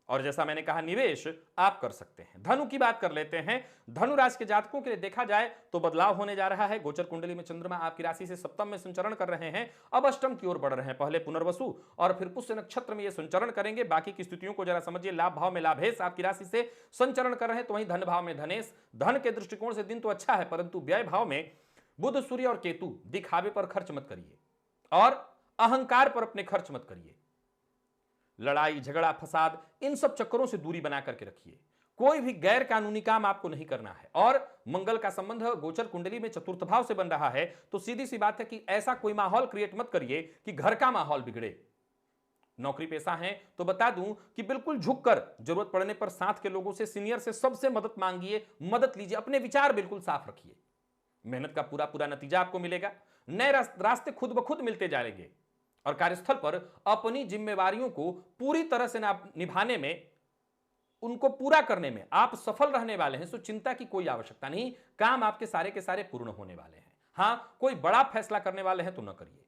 और जैसा मैंने कहा, निवेश आप कर सकते हैं। धनु की बात कर लेते हैं। धनु राशि के जातकों के लिए देखा जाए तो बदलाव होने जा रहा है। गोचर कुंडली में चंद्रमा आपकी राशि से सप्तम में संचरण कर रहे हैं, अब अष्टम की ओर बढ़ रहे हैं। पहले पुनर्वसु और फिर पुष्य नक्षत्र में ये संचरण करेंगे। बाकी की स्थितियों को जरा समझिए। लाभ भाव में लाभेश आपकी राशि से संचरण कर रहे हैं, तो वहीं धन भाव में धनेश। धन के दृष्टिकोण से दिन तो अच्छा है, परंतु व्यय भाव में बुध, सूर्य और केतु। दिखावे पर खर्च मत करिए और अहंकार पर अपने खर्च मत करिए। लड़ाई झगड़ा फसाद इन सब चक्करों से दूरी बना करके रखिए। कोई भी गैर कानूनी काम आपको नहीं करना है। और मंगल का संबंध गोचर कुंडली में चतुर्थ भाव से बन रहा है, तो सीधी सी बात है कि ऐसा कोई माहौल क्रिएट मत करिए कि घर का माहौल बिगड़े। नौकरी पेशा हैं तो बता दूं कि बिल्कुल झुककर जरूरत पड़ने पर साथ के लोगों से, सीनियर से, सबसे मदद मांगिए, मदद लीजिए, अपने विचार बिल्कुल साफ रखिए। मेहनत का पूरा पूरा नतीजा आपको मिलेगा। नए रास्ते खुद ब खुद मिलते जाएंगे और कार्यस्थल पर अपनी जिम्मेवारियों को पूरी तरह से निभाने में, उनको पूरा करने में आप सफल रहने वाले हैं। सो चिंता की कोई आवश्यकता नहीं, काम आपके सारे के सारे पूर्ण होने वाले हैं। हां, कोई बड़ा फैसला करने वाले हैं तो न करिए।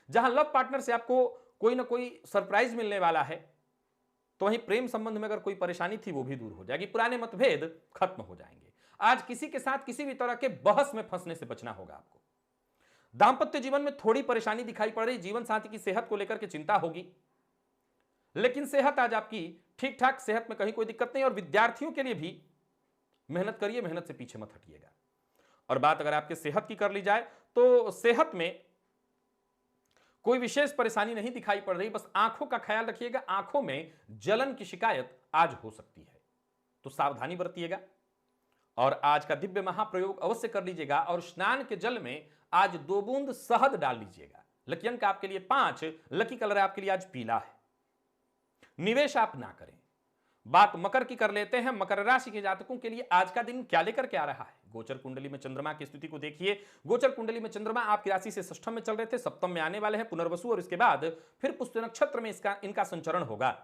जहां लव पार्टनर से आपको कोई ना कोई सरप्राइज मिलने वाला है, तो वहीं प्रेम संबंध में अगर कोई परेशानी थी वो भी दूर हो जाएगी, पुराने मतभेद खत्म हो जाएंगे। आज किसी के साथ किसी भी तरह के बहस में फंसने से बचना होगा आपको। दांपत्य जीवन में थोड़ी परेशानी दिखाई पड़ रही, जीवन साथी की सेहत को लेकर के चिंता होगी, लेकिन सेहत आज आपकी ठीक ठाक, सेहत में कहीं कोई दिक्कत नहीं। और विद्यार्थियों के लिए भी मेहनत करिए, मेहनत से पीछे मत हटिएगा। और बात अगर आपके सेहत की कर ली जाए तो सेहत में कोई विशेष परेशानी नहीं दिखाई पड़ रही, बस आंखों का ख्याल रखिएगा। आंखों में जलन की शिकायत आज हो सकती है, तो सावधानी बरतिएगा। और आज का दिव्य महाप्रयोग अवश्य कर लीजिएगा और स्नान के जल में आज 2 बूंद शहद डाल लीजिएगा। लकी अंक आपके लिए 5, लकी कलर आपके लिए आज पीला है। निवेश आप ना करें। बात मकर की कर लेते हैं। मकर राशि के जातकों के लिए आज का दिन क्या लेकर के आ रहा है? गोचर कुंडली में चंद्रमा की स्थिति को देखिए। गोचर कुंडली में चंद्रमा आपकी राशि से षष्ठम में चल रहे थे, सप्तम में आने वाले हैं पुनर्वसु, और इसके बाद फिर पुष्य नक्षत्र में इनका संचरण होगा।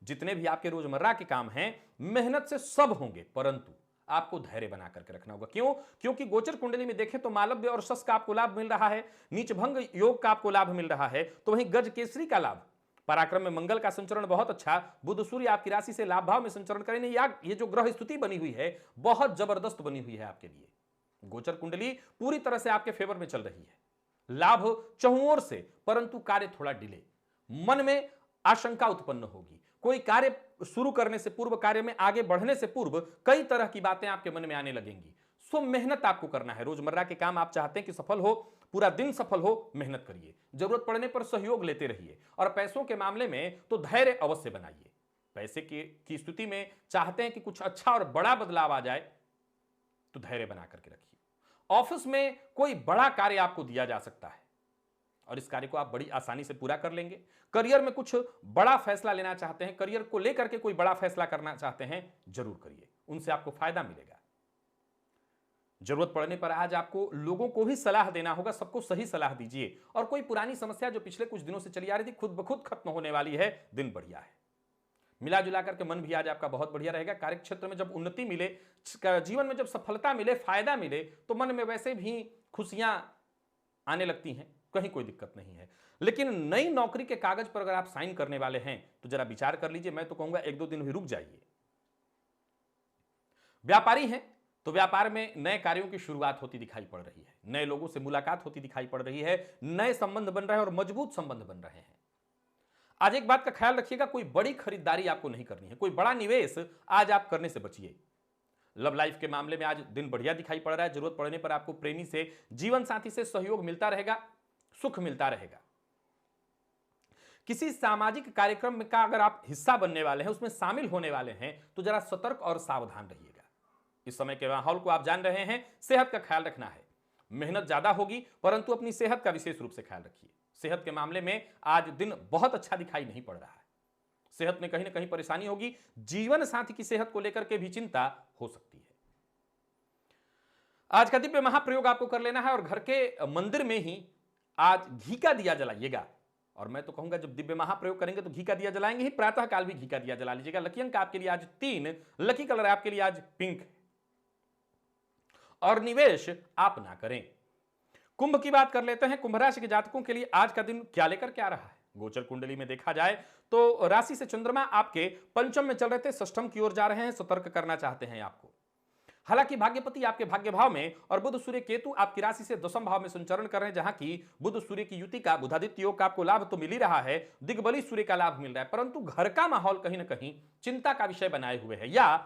जितने भी आपके रोजमर्रा के काम हैं, मेहनत से सब होंगे, परंतु आपको धैर्य बना करके रखना होगा। क्यों? क्योंकि गोचर कुंडली में देखें तो मालव्य और शश का आपको लाभ मिल रहा है, नीचभंग योग का आपको लाभ मिल रहा है, तो वहीं गज केसरी का लाभ, पराक्रम में मंगल का संचरण बहुत अच्छा, बुध सूर्य आपकी राशि से लाभ भाव में संचरण करेंगे। ये जो ग्रह स्थिति बनी हुई है बहुत जबरदस्त बनी हुई है आपके लिए। गोचर कुंडली पूरी तरह से आपके फेवर में चल रही है, लाभ चहुओर से, परंतु कार्य थोड़ा डिले, मन में आशंका उत्पन्न होगी। कोई कार्य शुरू करने से पूर्व, कार्य में आगे बढ़ने से पूर्व कई तरह की बातें आपके मन में आने लगेंगी। सो मेहनत आपको करना है। रोजमर्रा के काम आप चाहते हैं कि सफल हो, पूरा दिन सफल हो, मेहनत करिए, जरूरत पड़ने पर सहयोग लेते रहिए। और पैसों के मामले में तो धैर्य अवश्य बनाइए। पैसे की स्थिति में चाहते हैं कि कुछ अच्छा और बड़ा बदलाव आ जाए, तो धैर्य बना करके रखिए। ऑफिस में कोई बड़ा कार्य आपको दिया जा सकता है और इस कार्य को आप बड़ी आसानी से पूरा कर लेंगे। करियर में कुछ बड़ा फैसला लेना चाहते हैं, करियर को लेकर के कोई बड़ा फैसला करना चाहते हैं, जरूर करिए, उनसे आपको फायदा मिलेगा। जरूरत पड़ने पर आज आपको लोगों को भी सलाह देना होगा, सबको सही सलाह दीजिए। और कोई पुरानी समस्या जो पिछले कुछ दिनों से चली आ रही थी, खुद ब खुद खत्म होने वाली है। दिन बढ़िया है, मिला जुला करके मन भी आज आपका बहुत बढ़िया रहेगा। कार्य क्षेत्र में जब उन्नति मिले, जीवन में जब सफलता मिले, फायदा मिले, तो मन में वैसे भी खुशियां आने लगती हैं, कहीं कोई दिक्कत नहीं है। लेकिन नई नौकरी के कागज पर अगर आप साइन करने वाले हैं तो जरा विचार कर लीजिए। मैं तो कहूंगा 1-2 दिन भी रुक जाइए। व्यापारी हैं तो व्यापार में नए कार्यों की शुरुआत होती दिखाई पड़ रही है, नए लोगों से मुलाकात होती दिखाई पड़ रही है, नए संबंध बन रहे हैं और मजबूत संबंध बन रहे हैं। आज एक बात का ख्याल रखिएगा, कोई बड़ी खरीदारी आपको नहीं करनी है, कोई बड़ा निवेश आज आप करने से बचिए। लव लाइफ के मामले में आज दिन बढ़िया दिखाई पड़ रहा है। जरूरत पड़ने पर आपको प्रेमी से, जीवन साथी से सहयोग मिलता रहेगा, सुख मिलता रहेगा। किसी सामाजिक कार्यक्रम का अगर आप हिस्सा बनने वाले हैं, उसमें शामिल होने वाले हैं, तो जरा सतर्क और सावधान रहिएगा। इस समय के माहौल को आप जान रहे हैं, सेहत का ख्याल रखना है। मेहनत ज्यादा होगी, परंतु अपनी सेहत का विशेष रूप से ख्याल रखिए। सेहत के मामले में आज दिन बहुत अच्छा दिखाई नहीं पड़ रहा है। सेहत में कहीं ना कहीं परेशानी होगी, जीवन साथी की सेहत को लेकर के भी चिंता हो सकती है। आज का दिव्य महाप्रयोग आपको कर लेना है और घर के मंदिर में ही आज घी का दिया जलाइएगा। और मैं तो कहूंगा जब दिव्य महाप्रयोग करेंगे तो घी का दिया जलाएंगे ही, प्रातः काल भी घी का दिया जला लीजिएगा। लकी अंक आपके लिए आज 3, लकी कलर आपके लिए आज पिंक है। और निवेश आप ना करें। कुंभ की बात कर लेते हैं। कुंभ राशि के जातकों के लिए आज का दिन क्या लेकर के आ रहा है? गोचर कुंडली में देखा जाए तो राशि से चंद्रमा आपके पंचम में चल रहे थे, षष्ठम की ओर जा रहे हैं, सतर्क करना चाहते हैं आपको। हालांकि भाग्यपति आपके भाग्य भाव में और बुध सूर्य केतु आपकी राशि से दशम भाव में संचरण कर रहे हैं, जहां की बुध सूर्य की युति का, बुधादित्य योग का आपको लाभ तो मिल ही रहा है, दिग्बली सूर्य का लाभ मिल रहा है, परंतु घर का माहौल कहीं ना कहीं चिंता का विषय बनाए हुए है, या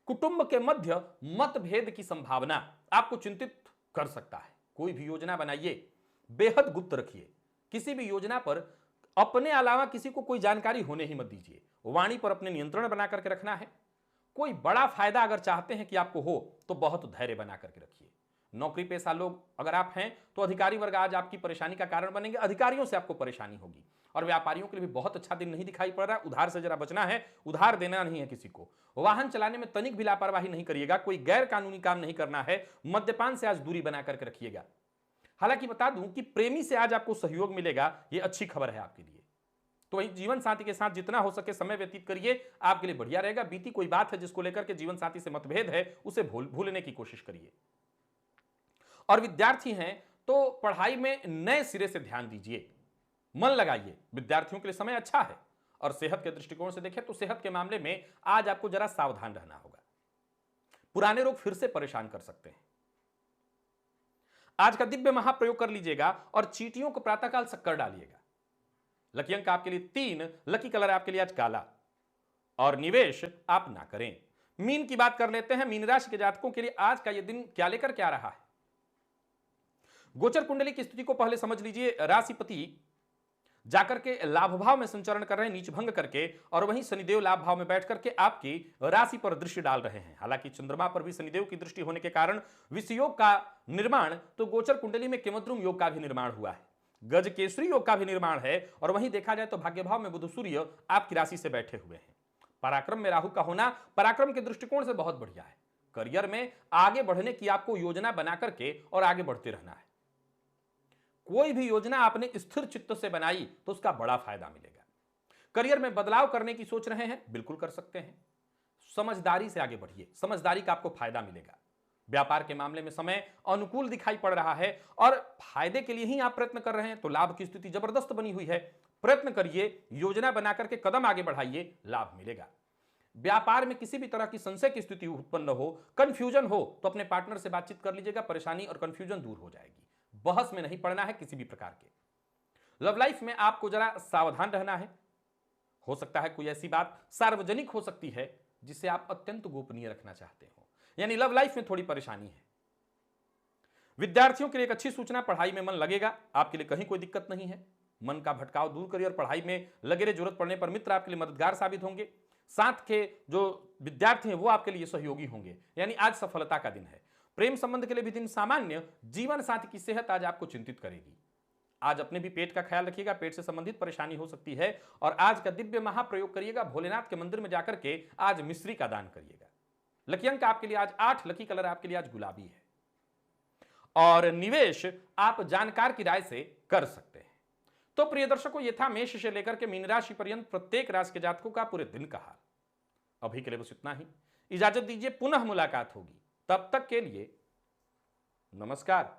कुटुंब के मध्य मतभेद की संभावना आपको चिंतित कर सकता है। कोई भी योजना बनाइए, बेहद गुप्त रखिए। किसी भी योजना पर अपने अलावा किसी को कोई जानकारी होने ही मत दीजिए। वाणी पर अपने नियंत्रण बना करके रखना है। कोई बड़ा फायदा अगर चाहते हैं कि आपको हो तो बहुत धैर्य बना करके रखिए। नौकरी पेशा लोग अगर आप हैं तो अधिकारी वर्ग आज आपकी परेशानी का कारण बनेंगे, अधिकारियों से आपको परेशानी होगी। और व्यापारियों के लिए भी बहुत अच्छा दिन नहीं दिखाई पड़ रहा। उधार से जरा बचना है, उधार देना नहीं है किसी को। वाहन चलाने में तनिक भी लापरवाही नहीं करिएगा, कोई गैर कानूनी काम नहीं करना है। मद्यपान से आज दूरी बना करके रखिएगा। हालांकि बता दूं कि प्रेमी से आज आपको सहयोग मिलेगा, यह अच्छी खबर है आपके लिए। तो वही जीवन साथी के साथ जितना हो सके समय व्यतीत करिए, आपके लिए बढ़िया रहेगा। बीती कोई बात है जिसको लेकर के जीवन साथी से मतभेद है, उसे भूलने की कोशिश करिए। और विद्यार्थी हैं तो पढ़ाई में नए सिरे से ध्यान दीजिए, मन लगाइए। विद्यार्थियों के लिए समय अच्छा है। और सेहत के दृष्टिकोण से देखें तो सेहत के मामले में आज आपको जरा सावधान रहना होगा। पुराने रोग फिर से परेशान कर सकते हैं। आज का दिव्य महाप्रयोग कर लीजिएगा और चींटियों को प्रातःकाल शक्कर डालिएगा। लकी अंक आपके लिए 3, लकी कलर आपके लिए आज काला। और निवेश आप ना करें। मीन की बात कर लेते हैं। मीन राशि के जातकों के लिए आज का यह दिन क्या लेकर के आ रहा है। गोचर कुंडली की स्थिति को पहले समझ लीजिए। राशिपति जाकर के लाभ भाव में संचरण कर रहे हैं नीच भंग करके, और वहीं शनिदेव लाभ भाव में बैठ करके आपकी राशि पर दृष्टि डाल रहे हैं। हालांकि चंद्रमा पर भी शनिदेव की दृष्टि होने के कारण विषयोग का निर्माण, तो गोचर कुंडली में केमद्रुम योग का भी निर्माण हुआ है, गज केसरी योग का भी निर्माण है। और वहीं देखा जाए तो भाग्य भाव में बुध सूर्य आपकी राशि से बैठे हुए हैं। पराक्रम में राहु का होना पराक्रम के दृष्टिकोण से बहुत बढ़िया है। करियर में आगे बढ़ने की आपको योजना बना करके और आगे बढ़ते रहना है। कोई भी योजना आपने स्थिर चित्त से बनाई तो उसका बड़ा फायदा मिलेगा। करियर में बदलाव करने की सोच रहे हैं, बिल्कुल कर सकते हैं। समझदारी से आगे बढ़िए, समझदारी का आपको फायदा मिलेगा। व्यापार के मामले में समय अनुकूल दिखाई पड़ रहा है और फायदे के लिए ही आप प्रयत्न कर रहे हैं, तो लाभ की स्थिति जबरदस्त बनी हुई है। प्रयत्न करिए, योजना बनाकर के कदम आगे बढ़ाइए, लाभ मिलेगा। व्यापार में किसी भी तरह की संशय की स्थिति उत्पन्न हो, कंफ्यूजन हो, तो अपने पार्टनर से बातचीत कर लीजिएगा, परेशानी और कंफ्यूजन दूर हो जाएगी। बहस में नहीं पड़ना है किसी भी प्रकार के। लव लाइफ में आपको जरा सावधान रहना है। हो सकता है कोई ऐसी बात सार्वजनिक हो सकती है जिसे आप अत्यंत गोपनीय रखना चाहते हो, यानी लव लाइफ में थोड़ी परेशानी है। विद्यार्थियों के लिए एक अच्छी सूचना, पढ़ाई में मन लगेगा, आपके लिए कहीं कोई दिक्कत नहीं है। मन का भटकाव दूर करिए और पढ़ाई में लगे रहिए। जरूरत पड़ने पर मित्र आपके लिए मददगार साबित होंगे। साथ के जो विद्यार्थी हैं वो आपके लिए सहयोगी होंगे, यानी आज सफलता का दिन है। प्रेम संबंध के लिए भी दिन सामान्य। जीवन साथी की सेहत आज आपको चिंतित करेगी। आज अपने भी पेट का ख्याल रखिएगा, पेट से संबंधित परेशानी हो सकती है। और आज का दिव्य महाप्रयोग करिएगा, भोलेनाथ के मंदिर में जाकर के आज मिश्री का दान करिएगा। लकी अंक आपके लिए आज 8, लकी कलर आपके लिए आज गुलाबी है। और निवेश आप जानकार की राय से कर सकते हैं। तो प्रिय दर्शकों, ये था मेष से लेकर के मीन राशि पर्यंत प्रत्येक राशि के जातकों का पूरे दिन का हाल। अभी के लिए बस इतना ही। इजाजत दीजिए, पुनः मुलाकात होगी। तब तक के लिए नमस्कार।